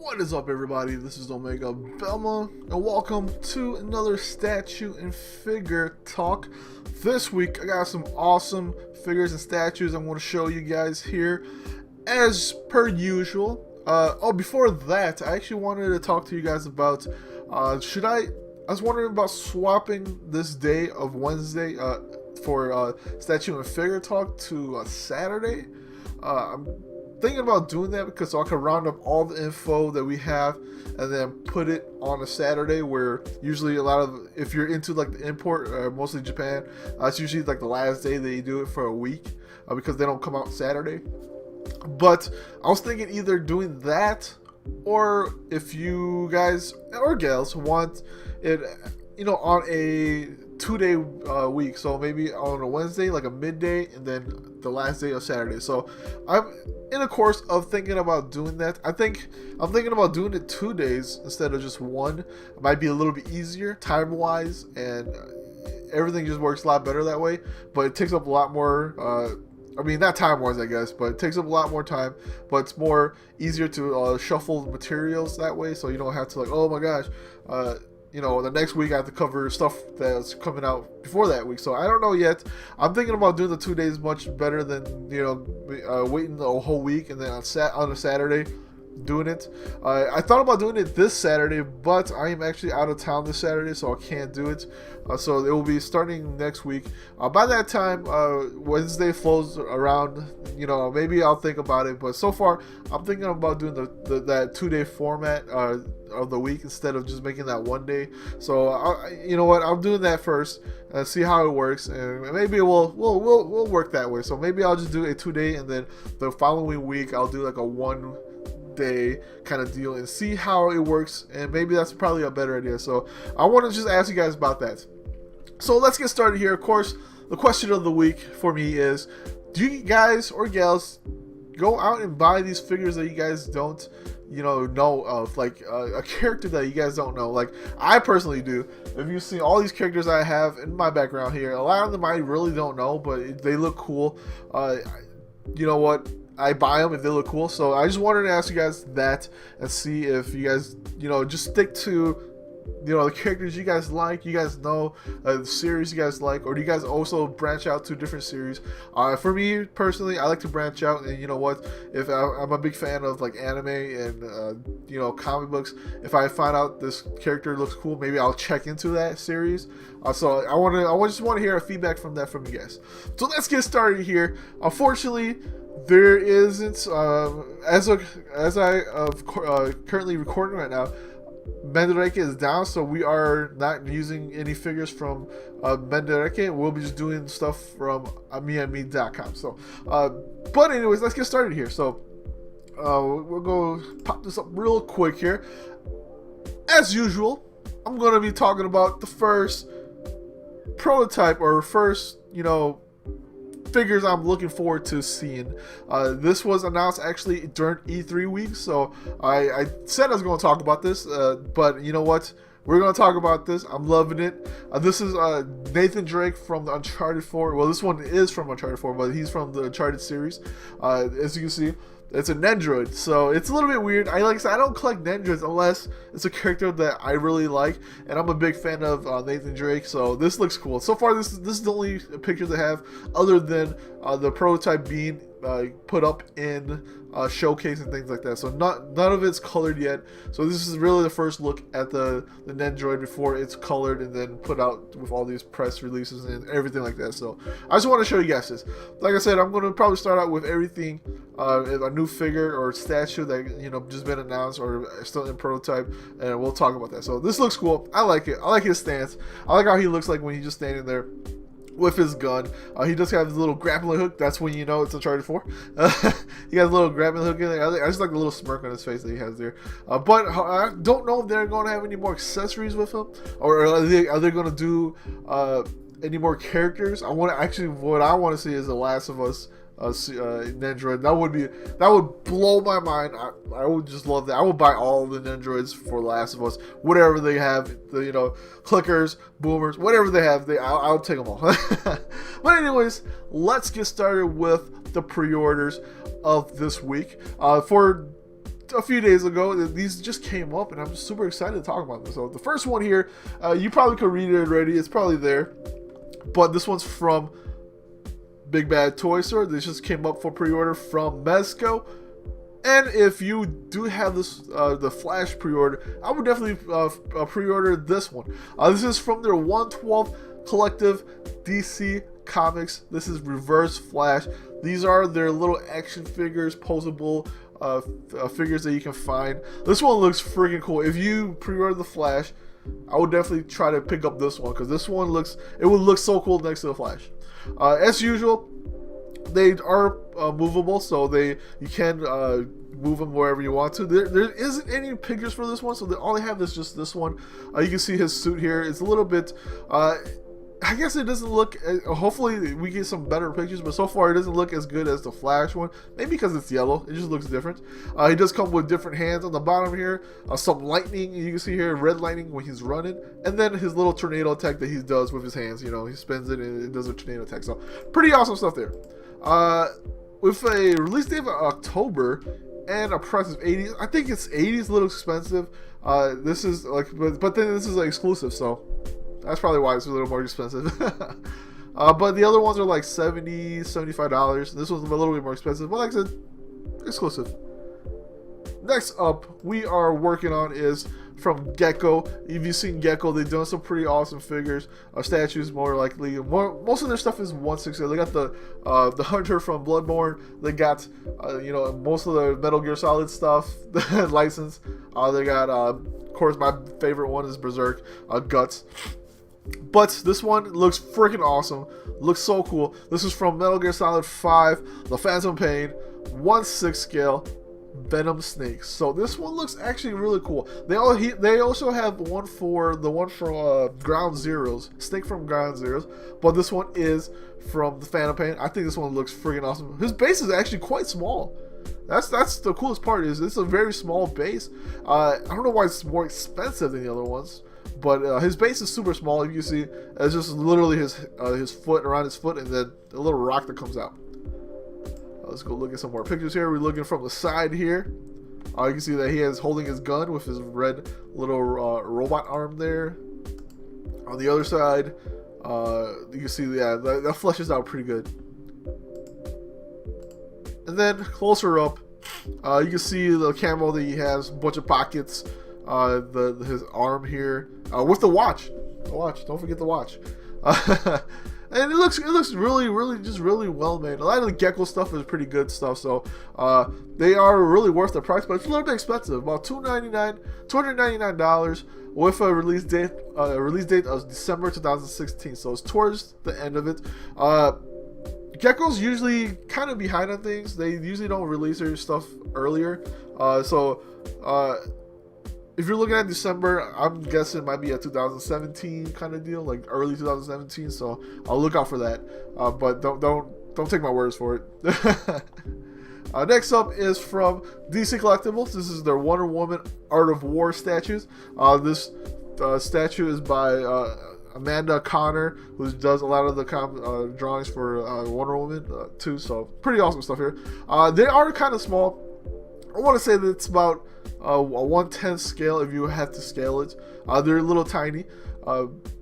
What is up, everybody? This is Omega Belma, and welcome to another statue and figure talk. This week, I got some awesome figures and statues I'm going to show you guys here, as per usual. Before that, I actually wanted to talk to you guys about, I was wondering about swapping this day of Wednesday for statue and figure talk to Saturday. I'm thinking about doing that because I can round up all the info that we have and then put it on a Saturday, where usually if you're into like the import, mostly Japan, it's usually like the last day they do it for a week because they don't come out Saturday. But I was thinking either doing that, or if you guys or gals want it, on a 2-day week, so maybe on a Wednesday, like a midday, and then the last day of Saturday. So I'm in a course of thinking about doing that. I'm thinking about doing it 2 days instead of just one. It might be a little bit easier time wise, and everything just works a lot better that way, but it takes up a lot more not time wise, I guess, but it takes up a lot more time, but it's more easier to shuffle the materials that way, so you don't have to, like, oh my gosh, the next week I have to cover stuff that's coming out before that week. So I don't know yet. I'm thinking about doing the 2 days much better than waiting the whole week and then on a Saturday doing it. I thought about doing it this Saturday, but I am actually out of town this Saturday, so I can't do it. So it will be starting next week. By that time, Wednesday flows around. Maybe I'll think about it. But so far, I'm thinking about doing that 2-day format of the week instead of just making that 1 day. So you know what? I'm doing that first. See how it works, and maybe we'll work that way. So maybe I'll just do a 2-day, and then the following week I'll do like a 1-day kind of deal and see how it works, and maybe that's probably a better idea. So I want to just ask you guys about that. So let's get started here. Of course, the question of the week for me is, do you guys or gals go out and buy these figures that you guys don't know of, like a character that you guys don't know? Like, I personally do. If you've seen all these characters I have in my background here, a lot of them I really don't know, but they look cool. You know what? I buy them if they look cool. So I just wanted to ask you guys that and see if you guys, just stick to, the characters you guys like, you guys know, the series you guys like, or do you guys also branch out to different series? For me personally, I like to branch out, and you know what? If I'm a big fan of like anime and comic books, if I find out this character looks cool, maybe I'll check into that series. So I just want to hear a feedback from you guys. So let's get started here. Unfortunately, there isn't, as I currently recording right now, Mendereke is down, so we are not using any figures from Mendereke. We'll be just doing stuff from amiami.com. So, but anyways, let's get started here. So, we'll go pop this up real quick here. As usual, I'm going to be talking about the first prototype, or first, figures I'm looking forward to seeing. This was announced actually during E3 week, so I said I was going to talk about this, but you know what? We're going to talk about this. I'm loving it. This is Nathan Drake from the Uncharted 4. Well, this one is from Uncharted 4, but he's from the Uncharted series. As you can see, it's an Nendroid, so it's a little bit weird. Like I said, I don't collect Nendroids unless it's a character that I really like, and I'm a big fan of Nathan Drake, so this looks cool. So far, this is the only picture they have, other than the prototype being put up in showcase and things like that. So none of it's colored yet. So this is really the first look at the Nendroid before it's colored and then put out with all these press releases and everything like that. So I just want to show you guys this. Like I said, I'm going to probably start out with everything, a new figure or statue that just been announced or still in prototype, and we'll talk about that. So this looks cool. I like it. I like his stance. I like how he looks like when he's just standing there with his gun. He does have his little grappling hook. That's when you know it's Uncharted 4. He has a little grappling hook in there. I just like the little smirk on his face that he has there. But I don't know if they're going to have any more accessories with him, or are they going to do any more characters. What I want to see is the Last of Us Nendroid. That would blow my mind. I would just love that. I would buy all the Nendroids for Last of Us, whatever they have, clickers, boomers, whatever they have. I'll take them all. But anyways, let's get started with the pre-orders of this week. For a few days ago. These just came up, and I'm super excited to talk about them. So the first one here, you probably could read it already. It's probably there, but this one's from Big Bad Toy Store. This just came up for pre-order from Mezco. And if you do have this, the Flash pre-order, I would definitely pre-order this one. This is from their 1/12 collective DC Comics. This is Reverse Flash. These are their little action figures, posable figures that you can find. This one looks freaking cool. If you pre-order the Flash, I would definitely try to pick up this one because this one it would look so cool next to the Flash. As usual, they are movable, so you can move them wherever you want to. There isn't any pictures for this one, so all they have is just this one. You can see his suit here. It's a little bit, I guess it doesn't look, hopefully we get some better pictures, but so far it doesn't look as good as the Flash one. Maybe because it's yellow, it just looks different. He does come with different hands on the bottom here, some lightning, you can see here, red lightning when he's running, and then his little tornado attack that he does with his hands. You know, he spins it and it does a tornado attack, so pretty awesome stuff there. With a release date of October and a price of $80, I think it's $80 a little expensive. This is like, but then this is like exclusive, so that's probably why it's a little more expensive. But the other ones are like $70, $75. This one's a little bit more expensive, but like I said, exclusive. Next up, we are working on is from Gecko. If you've seen Gecko, they've done some pretty awesome figures, statues more likely. Most of their stuff is 1/6. They got the Hunter from Bloodborne. They got you know, most of the Metal Gear Solid stuff, the license. They got of course my favorite one is Berserk, Guts. But this one looks freaking awesome. Looks so cool. This is from Metal Gear Solid 5, The Phantom Pain, 1/6 scale. Venom Snake. So this one looks actually really cool. They also have one from Ground Zeroes, Snake from Ground Zeroes, but this one is from the Phantom Pain. I think this one looks freaking awesome. His base is actually quite small. That's the coolest part, is it's a very small base. I don't know why it's more expensive than the other ones, but his base is super small. You can see it's just literally his foot, around his foot, and then a little rock that comes out. Let's go look at some more pictures here. We're looking from the side here. You can see that he is holding his gun with his red little robot arm there. On the other side, you can see, yeah, that fleshes out pretty good. And then closer up, you can see the camo that he has, a bunch of pockets, his arm here, with the watch. The watch, don't forget the watch. And it looks really just really well made. A lot of the Gecko stuff is pretty good stuff, so they are really worth the price, but it's a little bit expensive, about $299 with a release date of December 2016. So it's towards the end of it. Gecko's usually kind of behind on things. They usually don't release their stuff earlier. If you're looking at December, I'm guessing it might be a 2017 kind of deal, like early 2017. So I'll look out for that. But don't take my words for it. Next up is from DC Collectibles. This is their Wonder Woman Art of War statues. This statue is by Amanda Connor, who does a lot of the drawings for Wonder Woman too. So pretty awesome stuff here. They are kind of small. I want to say that it's about a 1/10 scale if you have to scale it. They're a little tiny.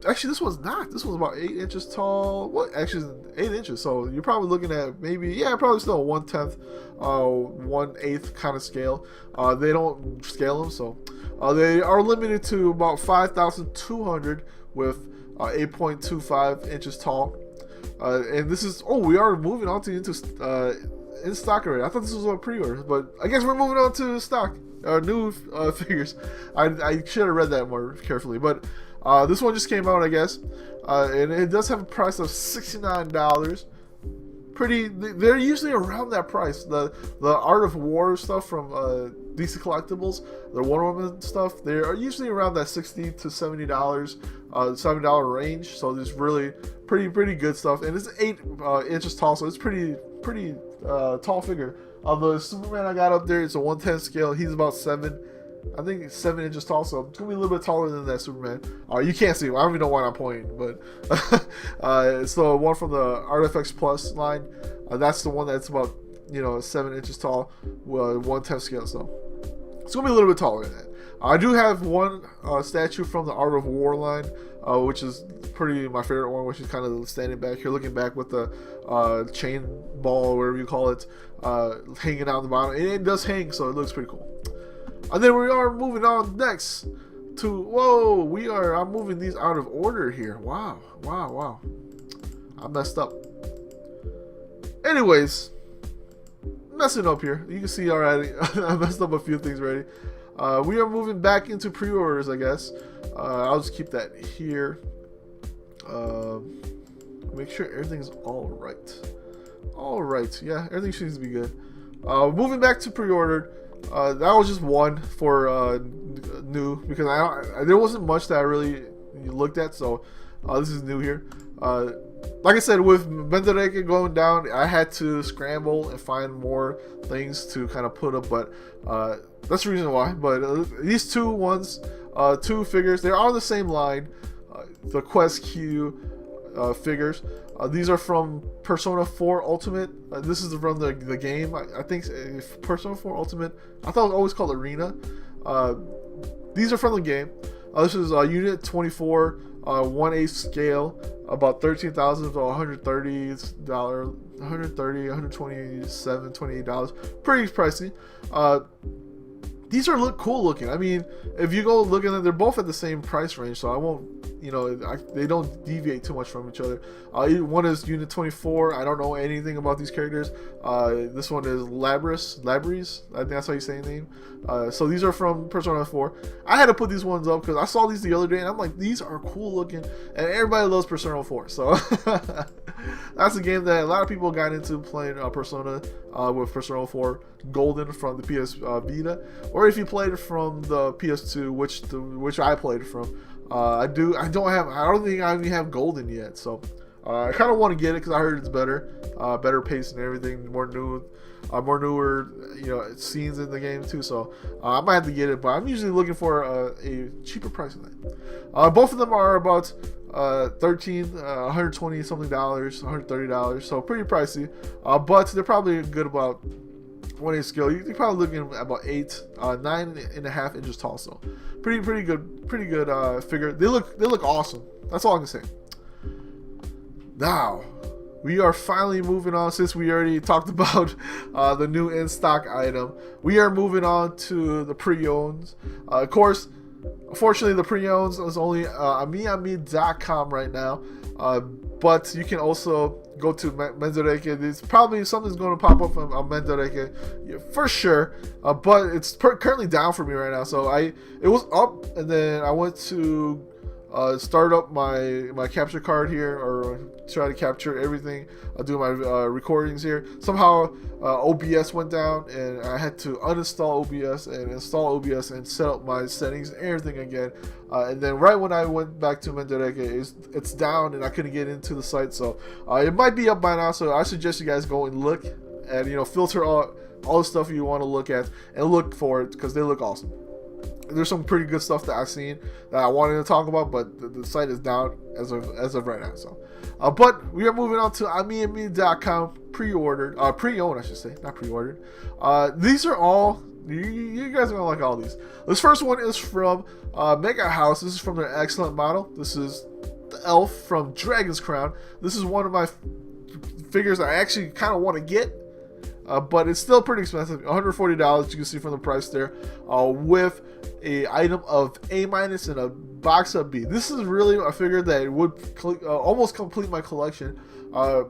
Actually, this one's not. This one's about 8 inches tall. What? Actually, 8 inches. So you're probably looking at maybe, yeah, probably still a 1/10, 1/8 kind of scale. They don't scale them, so they are limited to about 5,200 with 8.25 inches tall. And this is, we are moving on to in stock already. I thought this was a pre-order, but I guess we're moving on to stock. New figures. I should have read that more carefully, but this one just came out, I guess, and it does have a price of $69. They're usually around that price. The Art of War stuff from DC Collectibles, the Wonder Woman stuff, they are usually around that $60 to $70, $7 range. So there's really pretty good stuff, and it's 8 inches tall, so it's pretty tall figure. The Superman I got up there, it's a 1/10 scale. He's about 7 inches tall, so it's gonna be a little bit taller than that Superman. You can't see him. I don't even know why I'm pointing, but it's the one from the Artifacts Plus line. That's the one that's about 7 inches tall, 1/10 scale. So It's gonna be a little bit taller than that. I do have one statue from the Art of War line, which is pretty my favorite one, which is kind of standing back here, looking back with the chain ball, or whatever you call it, hanging out the bottom. And it does hang, so it looks pretty cool. And then we are moving on next to, whoa, I'm moving these out of order here. Wow. I messed up. Anyways, messing up here. You can see already, I messed up a few things already. We are moving back into pre-orders, I guess. I'll just keep that here. Make sure everything's all right. All right, yeah, everything seems to be good. Moving back to pre-ordered. That was just one for new, because there wasn't much that I really looked at, so this is new here. Like I said, with Mendereke going down, I had to scramble and find more things to kind of put up, but that's the reason why. But these two figures, they're on the same line, the Quest Q figures. These are from Persona 4 Ultimate. This is from the game. I think Persona 4 Ultimate. I thought it was always called Arena. These are from the game. This is Unit 24, 1/8 scale, about $13,000 to $130, $127, $28. Pretty pricey. These are cool looking. I mean, if you go looking at, they're both at the same price range, so I won't, they don't deviate too much from each other. One is Unit 24. I don't know anything about these characters. This one is Labris. I think that's how you say the name. So these are from Persona 4. I had to put these ones up because I saw these the other day and I'm like, these are cool looking, and everybody loves Persona 4. So that's a game that a lot of people got into playing Persona with Persona 4 Golden from the PS Vita, or if you played it from the PS2, which I played it from. I don't think I even have Golden yet, so I kind of want to get it because I heard it's better pace and everything, more newer, scenes in the game too. So I might have to get it, but I'm usually looking for a cheaper price than that. Both of them are about $120 something, $130, so pretty pricey. But they're probably good about 1/8 scale. You're probably looking at about 9.5 inches tall. So pretty good figure. They look awesome. That's all I can say. Now we are finally moving on, since we already talked about the new in stock item. We are moving on to the pre-owns. Of course, unfortunately, the pre-owns is only amiami.com right now. But you can also go to Mendereke. There's probably something's going to pop up on Mendereke, for sure. But it's currently down for me right now. So it was up, and then I went to start up my capture card here, or try to capture everything. I'll do my recordings here. Somehow OBS went down, and I had to uninstall OBS and install OBS and set up my settings and everything again. And then right when I went back to Mendereke, it's down, and I couldn't get into the site. So it might be up by now. So I suggest you guys go and look and filter all the stuff you want to look at and look for it, because they look awesome. There's some pretty good stuff that I've seen that I wanted to talk about, but the site is down as of right now. So, but we are moving on to amiami.com pre-owned, I should say, not pre-ordered. These are all, you guys are gonna like all these. This first one is from Mega House. This is from their excellent model. This is the elf from Dragon's Crown. This is one of my figures I actually kind of want to get. But it's still pretty expensive, $140. You can see from the price there, with a item of A- and a box of B. This is really a figure that would almost complete my collection. I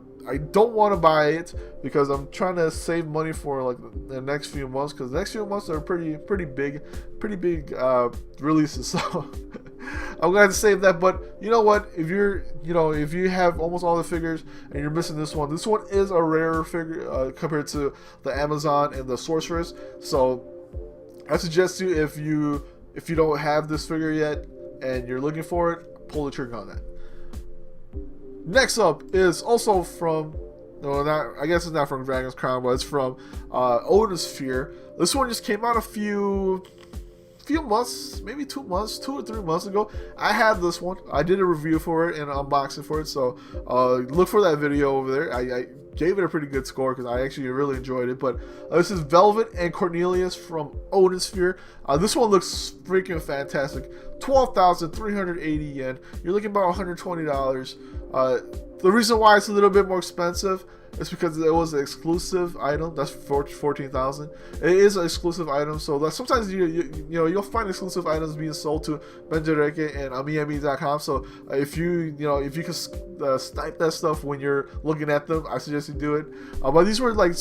don't want to buy it because I'm trying to save money for like the next few months, because the next few months are pretty big releases. So I'm gonna have to save that. But you know what? If you have almost all the figures and you're missing this one is a rarer figure compared to the Amazon and the Sorceress. So I suggest you, if you don't have this figure yet and you're looking for it, pull the trigger on that. Next up is also from, I guess it's not from Dragon's Crown, but it's from Odin's Sphere. This one just came out a few months, maybe 2 or 3 months ago. I had this one. I did a review for it and an unboxing for it, so look for that video over there. gave it a pretty good score because I actually really enjoyed it. But this is Velvet and Cornelius from Odin Sphere. This one looks freaking fantastic. 12,380 yen. You're looking about $120. The reason why it's a little bit more expensive is because it was an exclusive item. That's 14,000. It is an exclusive item, so that sometimes you'll find exclusive items being sold to Benjereke and amiami.com. So if you can snipe that stuff when you're looking at them, I suggest you do it. But these were like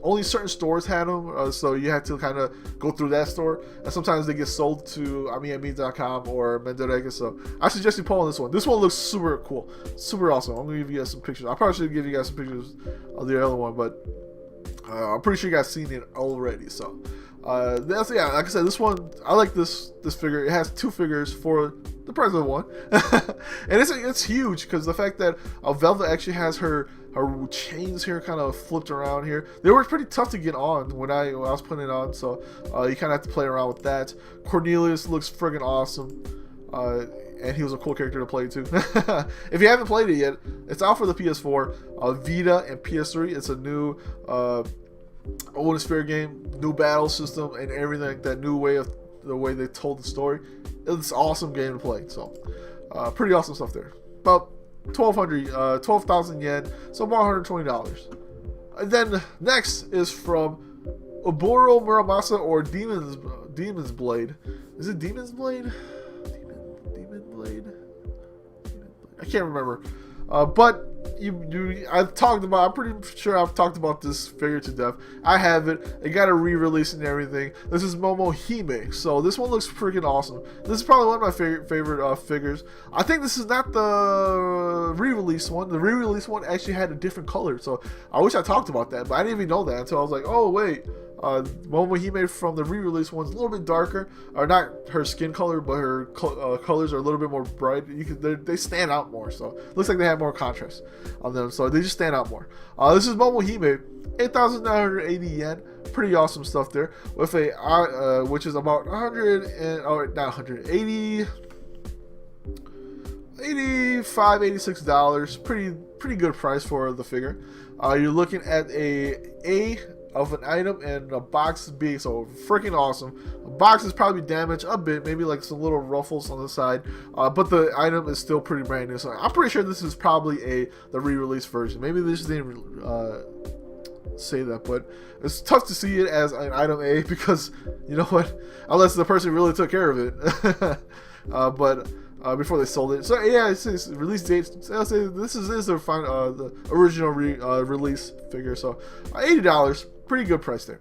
only certain stores had them, so you had to kind of go through that store, and sometimes they get sold to amiami.com or Mendereke. So I suggest you pull on this one. This one looks super cool, super awesome. I'm gonna give you guys some pictures. I probably should give you guys some pictures of the other one, but I'm pretty sure you guys seen it already. So like I said, this one, I like this figure. It has 2 figures for the price of one, and it's huge because the fact that Velvet actually has her chains here kind of flipped around here. They were pretty tough to get on when I was putting it on, so you kind of have to play around with that. Cornelius looks friggin' awesome, and he was a cool character to play too. If you haven't played it yet, it's out for the PS4, Vita, and PS3. It's a new Odin Sphere game, new battle system, and everything like that. New way of the way they told the story. It's an awesome game to play. So pretty awesome stuff there. About 12,000 yen, so about $120. And then next is from Oboro Muramasa, or Demon's Blade. Is it Demon's Blade? Demon Blade? I can't remember. But I'm pretty sure I've talked about this figure to death. I have it. It got a re-release and everything. This is Momohime. So this one looks freaking awesome. This is probably one of my favorite figures. I think this is not the re-release one. The re-release one actually had a different color. So I wish I talked about that, but I didn't even know that until I was like, oh wait. Momohime from the re-release one's a little bit darker, or not her skin color, but her colors are a little bit more bright. They stand out more, so looks like they have more contrast on them, so they just stand out more. This is Momohime, 8,980 yen. Pretty awesome stuff there, with a which is about 85, $86. Pretty good price for the figure. You're looking at a of an item and a box B, so freaking awesome. The box is probably damaged a bit, maybe like some little ruffles on the side, but the item is still pretty brand new. So I'm pretty sure this is probably the re-release version. Maybe they just didn't say that, but it's tough to see it as an item A because you know what, unless the person really took care of it. But before they sold it. So yeah, it says release date. I'll say this is their final, the original release figure. So $80, pretty good price there.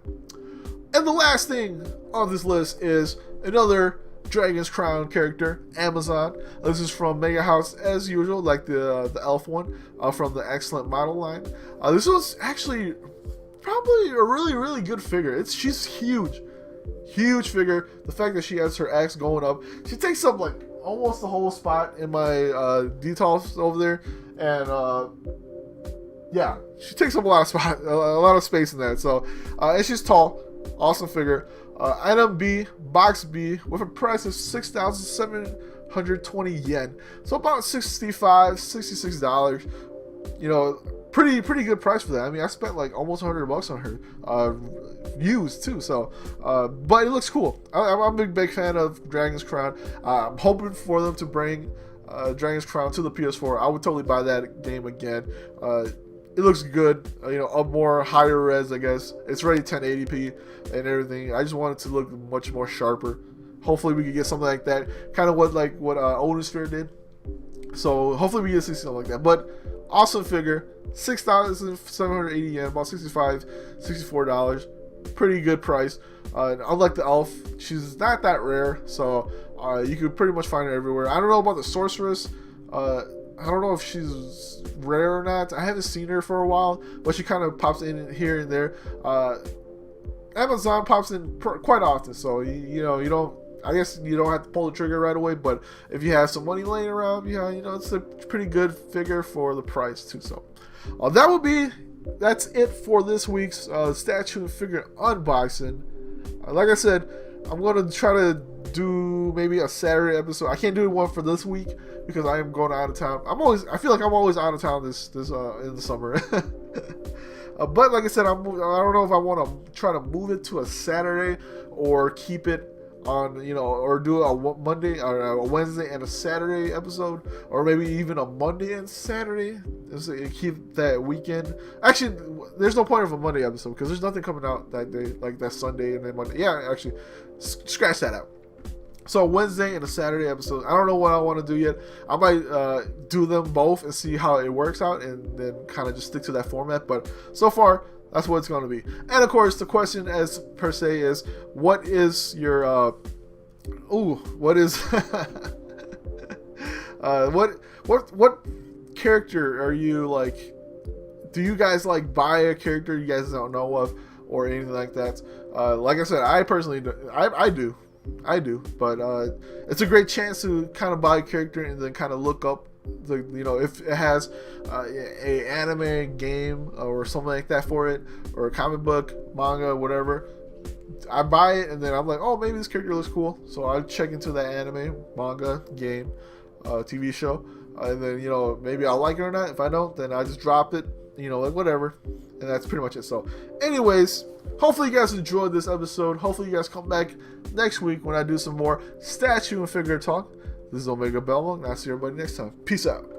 And the last thing on this list is another Dragon's Crown character, Amazon. This is from Mega House as usual, like the elf one from the Excellent Model line. This was actually probably a really good figure. She's huge figure. The fact that she has her axe going up, she takes up like almost the whole spot in my details over there, and yeah, she takes up a lot of space in that. So and she's tall, awesome figure. Item B, box B, with a price of 6,720 yen, so about $66. You know, pretty good price for that. I mean, I spent like almost $100 on her, used too. So, but it looks cool. I'm a big fan of Dragon's Crown. I'm hoping for them to bring Dragon's Crown to the PS4. I would totally buy that game again. It looks good, you know, up more higher res, I guess. It's already 1080p and everything. I just want it to look much more sharper. Hopefully we can get something like that, kind of what Odin Sphere did. So hopefully we get to see something like that. But awesome figure, 6,780 yen, about $64. Pretty good price. Unlike the elf, she's not that rare, so you could pretty much find her everywhere. I don't know about the sorceress. I don't know if she's rare or not. I haven't seen her for a while, but she kind of pops in here and there. Amazon pops in quite often, so you don't. I guess you don't have to pull the trigger right away, but if you have some money laying around, yeah, you know, it's a pretty good figure for the price too. So that's it for this week's statue and figure unboxing. Like I said, I'm gonna try to do maybe a Saturday episode. I can't do one for this week because I am going out of town. I feel like I'm always out of town this in the summer. But like I said, I don't know if I want to try to move it to a Saturday or keep it on, or do a Monday or a Wednesday and a Saturday episode, or maybe even a Monday and Saturday. So keep that weekend. Actually, there's no point of a Monday episode because there's nothing coming out that day, like that Sunday and then Monday. Yeah, actually, scratch that out. So Wednesday and a Saturday episode. I don't know what I want to do yet. I might do them both and see how it works out, and then kind of just stick to that format. But so far, that's what it's going to be. And of course, the question as per se is, what is your what is what character are you like? Do you guys like buy a character you guys don't know of or anything like that? Like I said, I personally I do, but it's a great chance to kind of buy a character and then kind of look up if it has a anime game or something like that for it, or a comic book, manga, whatever. I buy it and then I'm like, oh, maybe this character looks cool, so I check into that anime, manga, game, TV show, and then maybe I'll like it or not. If I don't, then I just drop it, like whatever, and that's pretty much it. So anyways, hopefully you guys enjoyed this episode. Hopefully you guys come back next week when I do some more statue and figure talk. This is Omega Belmo, and I'll see everybody next time. Peace out.